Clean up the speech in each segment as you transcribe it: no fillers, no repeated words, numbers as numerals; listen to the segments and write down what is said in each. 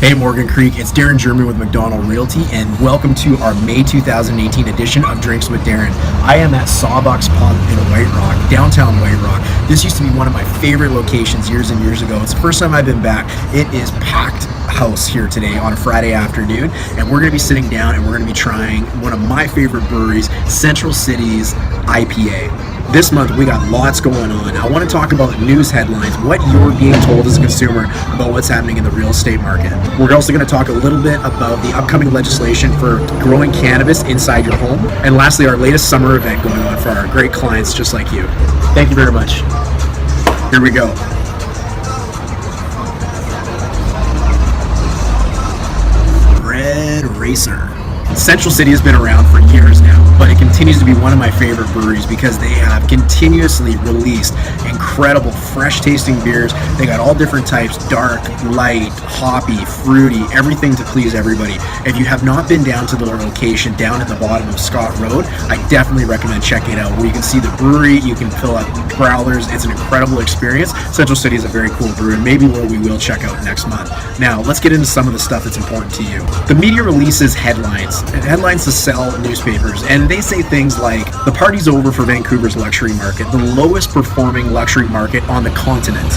Hey Morgan Creek, it's Darren German with McDonald Realty, and welcome to our May 2018 edition of Drinks with Darren. I am at Sawbucks Pub in White Rock, downtown White Rock. This used to be one of my favorite locations years and years ago. It's the first time I've been back. It is packed house here today on a Friday afternoon, and we're going to be sitting down and we're going to be trying one of my favorite breweries, Central City's IPA. This month we got lots going on. I want to talk about news headlines, what you're being told as a consumer about what's happening in the real estate market. We're also going to talk a little bit about the upcoming legislation for growing cannabis inside your home. And lastly, our latest summer event going on for our great clients just like you. Thank you very much. Here we go. Red Racer. Central City has been around for years now, but it continues to be one of my favorite breweries because they have continuously released incredible fresh tasting beers. They got all different types, dark, light, hoppy, fruity, everything to please everybody. If you have not been down to their location down at the bottom of Scott Road, I definitely recommend checking it out, where you can see the brewery, you can fill up growlers. It's an incredible experience. Central City is a very cool brewery, maybe where we will check out next month. Now, let's get into some of the stuff that's important to you. The media releases headlines to sell newspapers, and they say things like, the party's over for Vancouver's luxury market, the lowest performing luxury market on the continent.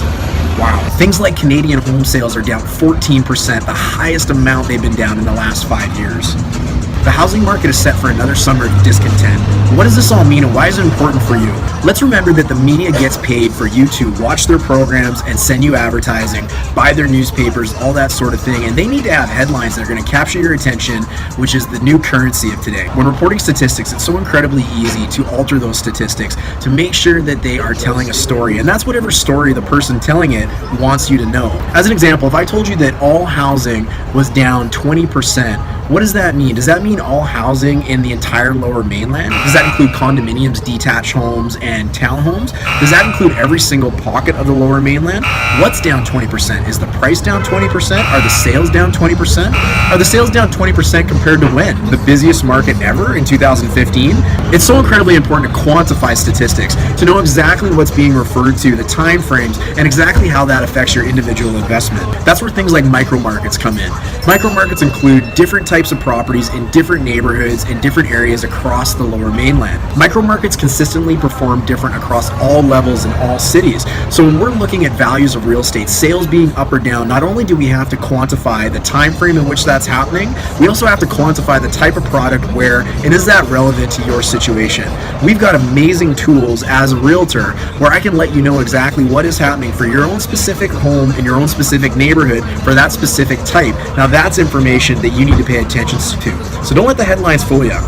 Wow. Things like Canadian home sales are down 14%, the highest amount they've been down in the last 5 years. The housing market is set for another summer of discontent. What does this all mean, and why is it important for you? Let's remember that the media gets paid for you to watch their programs and send you advertising, buy their newspapers, all that sort of thing, and they need to have headlines that are going to capture your attention, which is the new currency of today. When reporting statistics, it's so incredibly easy to alter those statistics to make sure that they are telling a story, and that's whatever story the person telling it wants you to know. As an example, if I told you that all housing was down 20%, what does that mean? Does that mean all housing in the entire Lower Mainland? Does that include condominiums, detached homes, and townhomes? Does that include every single pocket of the Lower Mainland? What's down 20%? Is the price down 20%? Are the sales down 20%? Are the sales down 20% compared to when? The busiest market ever in 2015? It's so incredibly important to quantify statistics, to know exactly what's being referred to, the time frames, and exactly how that affects your individual investment. That's where things like micro markets come in. Micro markets include different types of properties in different neighborhoods in different areas across the Lower Mainland. Micro markets consistently perform different across all levels in all cities. So when we're looking at values of real estate, sales being up or down, not only do we have to quantify the time frame in which that's happening, we also have to quantify the type of product where, and is that relevant to your situation. We've got amazing tools as a realtor where I can let you know exactly what is happening for your own specific home in your own specific neighborhood for that specific type. Now that's information that you need to pay attention to. So don't let the headlines fool you.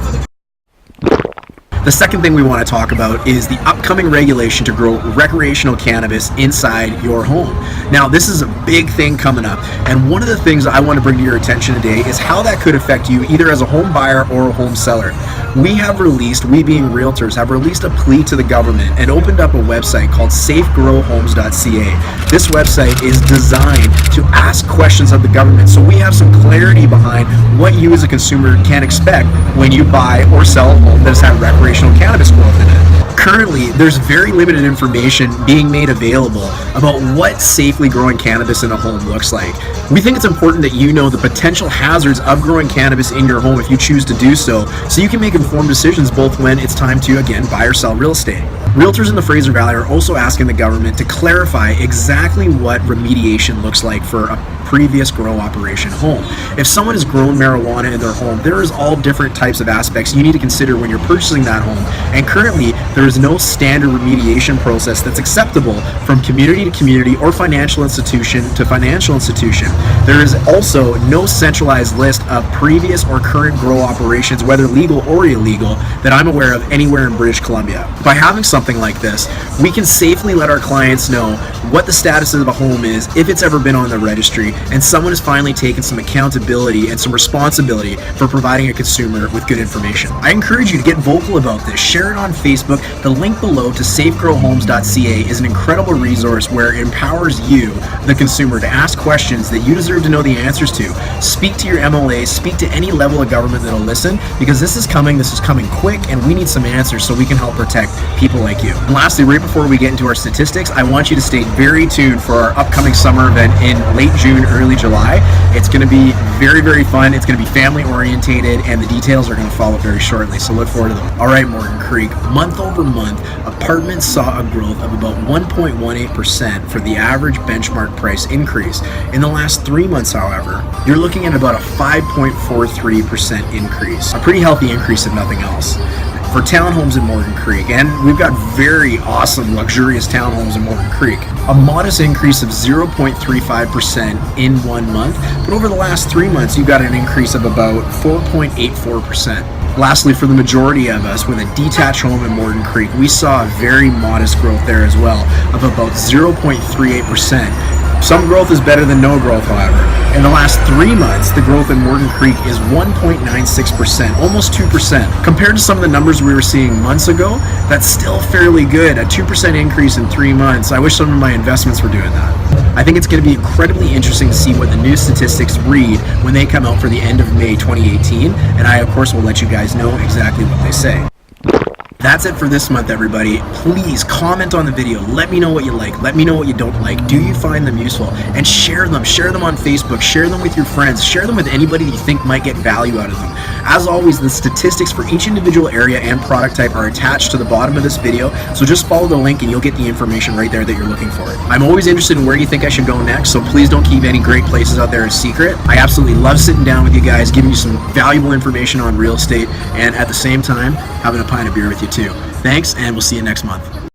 The second thing we want to talk about is the upcoming regulation to grow recreational cannabis inside your home. Now, this is a big thing coming up, and one of the things I want to bring to your attention today is how that could affect you either as a home buyer or a home seller. We being realtors, have released a plea to the government and opened up a website called safegrowhomes.ca. This website is designed to ask questions of the government, so we have some clarity behind what you as a consumer can expect when you buy or sell a home that has had recreational cannabis growth in it. Currently, there's very limited information being made available about what safely growing cannabis in a home looks like. We think it's important that you know the potential hazards of growing cannabis in your home if you choose to do so you can make informed decisions both when it's time to, again, buy or sell real estate. Realtors in the Fraser Valley are also asking the government to clarify exactly what remediation looks like for a previous grow operation home. If someone has grown marijuana in their home, there is all different types of aspects you need to consider when you're purchasing that home, and currently there is no standard remediation process that's acceptable from community to community or financial institution to financial institution. There is also no centralized list of previous or current grow operations, whether legal or illegal, that I'm aware of anywhere in British Columbia. By having something like this, we can safely let our clients know what the status of a home is if it's ever been on the registry, and someone has finally taken some accountability and some responsibility for providing a consumer with good information. I encourage you to get vocal about this. Share it on Facebook. The link below to safegrowhomes.ca is an incredible resource where it empowers you, the consumer, to ask questions that you deserve to know the answers to. Speak to your MLA, speak to any level of government that'll listen, because this is coming quick, and we need some answers so we can help protect people like you. And lastly, right before we get into our statistics, I want you to stay very tuned for our upcoming summer event in late June, early July. It's going to be very, very fun. It's going to be family orientated, and the details are going to follow very shortly, so look forward to them. All right, Morgan Creek, month over month, apartments saw a growth of about 1.18% for the average benchmark price increase. In the last 3 months, however, you're looking at about a 5.43% increase, a pretty healthy increase if nothing else. For townhomes in Morgan Creek, and we've got very awesome, luxurious townhomes in Morgan Creek, a modest increase of 0.35% in 1 month, but over the last 3 months, you've got an increase of about 4.84%. Lastly, for the majority of us with a detached home in Morgan Creek, we saw a very modest growth there as well of about 0.38%. Some growth is better than no growth, however. In the last 3 months, the growth in Morgan Creek is 1.96%, almost 2%. Compared to some of the numbers we were seeing months ago, that's still fairly good. A 2% increase in 3 months. I wish some of my investments were doing that. I think it's going to be incredibly interesting to see what the new statistics read when they come out for the end of May 2018, and I, of course, will let you guys know exactly what they say. That's it for this month, everybody. Please comment on the video. Let me know what you like. Let me know what you don't like. Do you find them useful? And share them. Share them on Facebook. Share them with your friends. Share them with anybody that you think might get value out of them. As always, the statistics for each individual area and product type are attached to the bottom of this video, so just follow the link and you'll get the information right there that you're looking for. I'm always interested in where you think I should go next, so please don't keep any great places out there a secret. I absolutely love sitting down with you guys, giving you some valuable information on real estate, and at the same time, having a pint of beer with you too. Thanks, and we'll see you next month.